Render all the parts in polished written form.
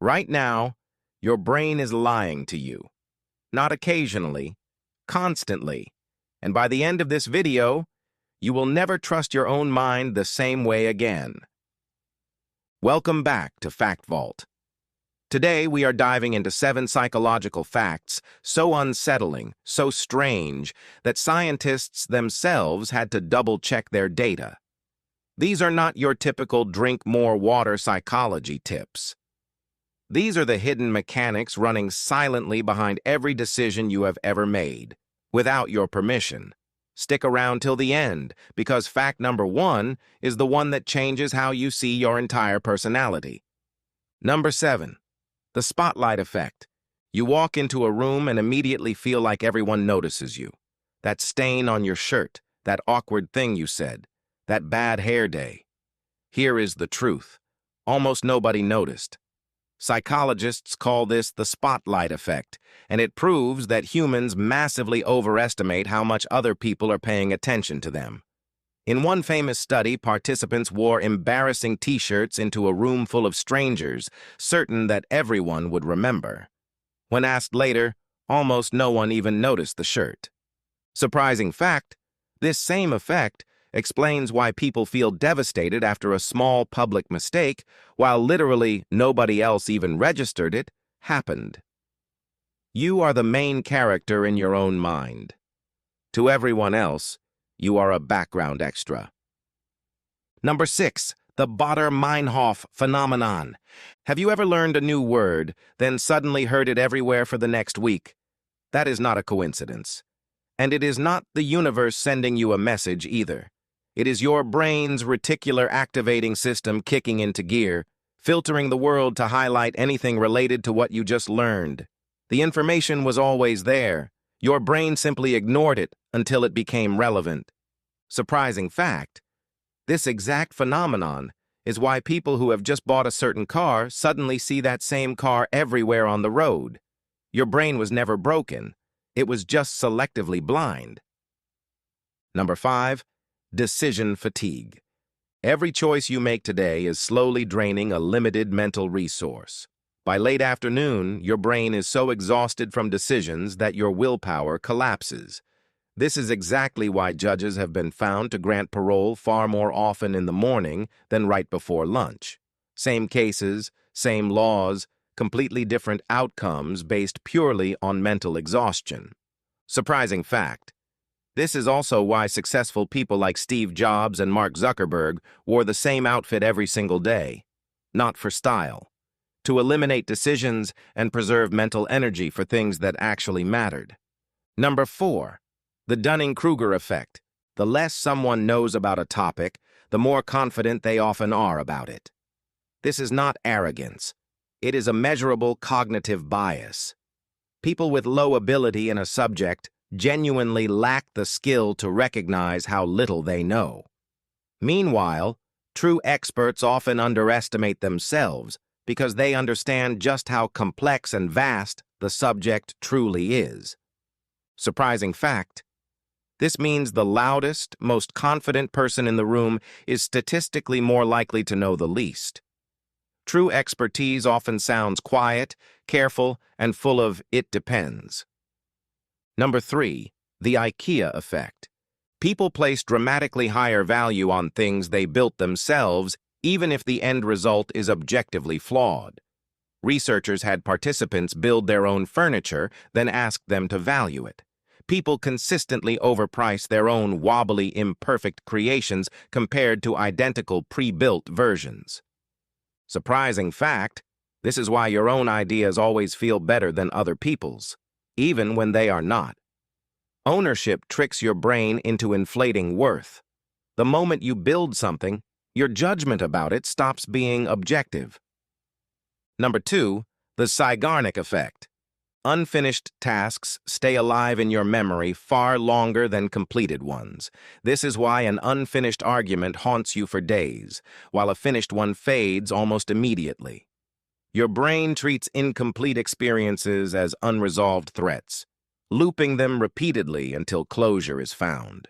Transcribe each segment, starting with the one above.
Right now, your brain is lying to you. Not occasionally, constantly. And by the end of this video, you will never trust your own mind the same way again. Welcome back to Fact Vault. Today, we are diving into 7 psychological facts so unsettling, so strange, that scientists themselves had to double-check their data. These are not your typical drink more water psychology tips. These are the hidden mechanics running silently behind every decision you have ever made, without your permission. Stick around till the end, because fact number 1 is the one that changes how you see your entire personality. Number 7. The spotlight effect. You walk into a room and immediately feel like everyone notices you. That stain on your shirt, that awkward thing you said, that bad hair day. Here is the truth. Almost nobody noticed. Psychologists call this the spotlight effect, and it proves that humans massively overestimate how much other people are paying attention to them. In one famous study, participants wore embarrassing t-shirts into a room full of strangers, certain that everyone would remember. When asked later, almost no one even noticed the shirt. Surprising fact, this same effect explains why people feel devastated after a small public mistake, while literally nobody else even registered it, happened. You are the main character in your own mind. To everyone else, you are a background extra. Number 6, the Baader-Meinhof phenomenon. Have you ever learned a new word, then suddenly heard it everywhere for the next week? That is not a coincidence. And it is not the universe sending you a message either. It is your brain's reticular activating system kicking into gear, filtering the world to highlight anything related to what you just learned. The information was always there. Your brain simply ignored it until it became relevant. Surprising fact, this exact phenomenon is why people who have just bought a certain car suddenly see that same car everywhere on the road. Your brain was never broken. It was just selectively blind. Number 5. Decision fatigue. Every choice you make today is slowly draining a limited mental resource. By late afternoon, your brain is so exhausted from decisions that your willpower collapses. This is exactly why judges have been found to grant parole far more often in the morning than right before lunch. Same cases, same laws, completely different outcomes based purely on mental exhaustion. Surprising fact. This is also why successful people like Steve Jobs and Mark Zuckerberg wore the same outfit every single day. Not for style. To eliminate decisions and preserve mental energy for things that actually mattered. Number 4. The Dunning-Kruger effect. The less someone knows about a topic, the more confident they often are about it. This is not arrogance. It is a measurable cognitive bias. People with low ability in a subject genuinely lack the skill to recognize how little they know. Meanwhile, true experts often underestimate themselves because they understand just how complex and vast the subject truly is. Surprising fact, this means the loudest, most confident person in the room is statistically more likely to know the least. True expertise often sounds quiet, careful, and full of "it depends." Number 3, the IKEA effect. People place dramatically higher value on things they built themselves, even if the end result is objectively flawed. Researchers had participants build their own furniture, then asked them to value it. People consistently overprice their own wobbly, imperfect creations compared to identical pre-built versions. Surprising fact, this is why your own ideas always feel better than other people's, even when they are not. Ownership tricks your brain into inflating worth. The moment you build something, your judgment about it stops being objective. Number 2, the Zeigarnik effect. Unfinished tasks stay alive in your memory far longer than completed ones. This is why an unfinished argument haunts you for days, while a finished one fades almost immediately. Your brain treats incomplete experiences as unresolved threats, looping them repeatedly until closure is found.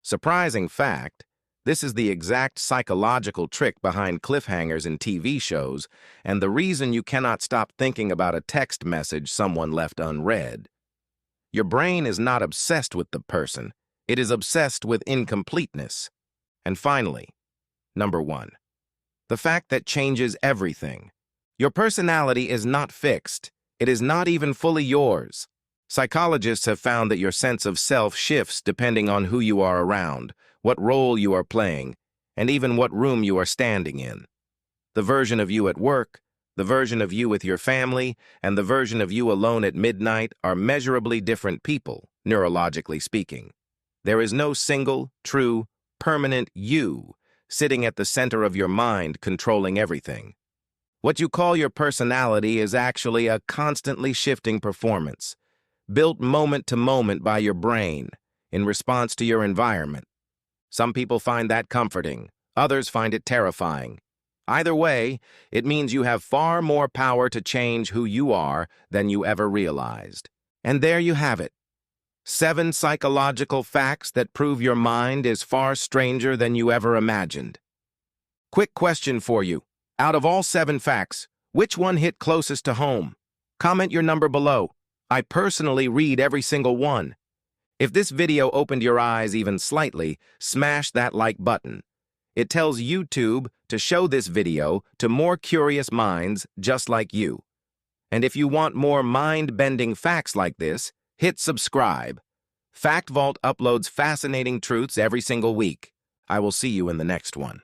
Surprising fact, This is the exact psychological trick behind cliffhangers in TV shows, and the reason you cannot stop thinking about a text message someone left unread. Your brain is not obsessed with the person, it is obsessed with incompleteness. And finally, number 1. The fact that changes everything. Your personality is not fixed. It is not even fully yours. Psychologists have found that your sense of self shifts depending on who you are around, what role you are playing, and even what room you are standing in. The version of you at work, the version of you with your family, and the version of you alone at midnight are measurably different people, neurologically speaking. There is no single, true, permanent you sitting at the center of your mind controlling everything. What you call your personality is actually a constantly shifting performance, built moment to moment by your brain in response to your environment. Some people find that comforting, others find it terrifying. Either way, it means you have far more power to change who you are than you ever realized. And there you have it. 7 psychological facts that prove your mind is far stranger than you ever imagined. Quick question for you. Out of all 7 facts, which one hit closest to home? Comment your number below. I personally read every single one. If this video opened your eyes even slightly, smash that like button. It tells YouTube to show this video to more curious minds just like you. And if you want more mind-bending facts like this, hit subscribe. Fact Vault uploads fascinating truths every single week. I will see you in the next one.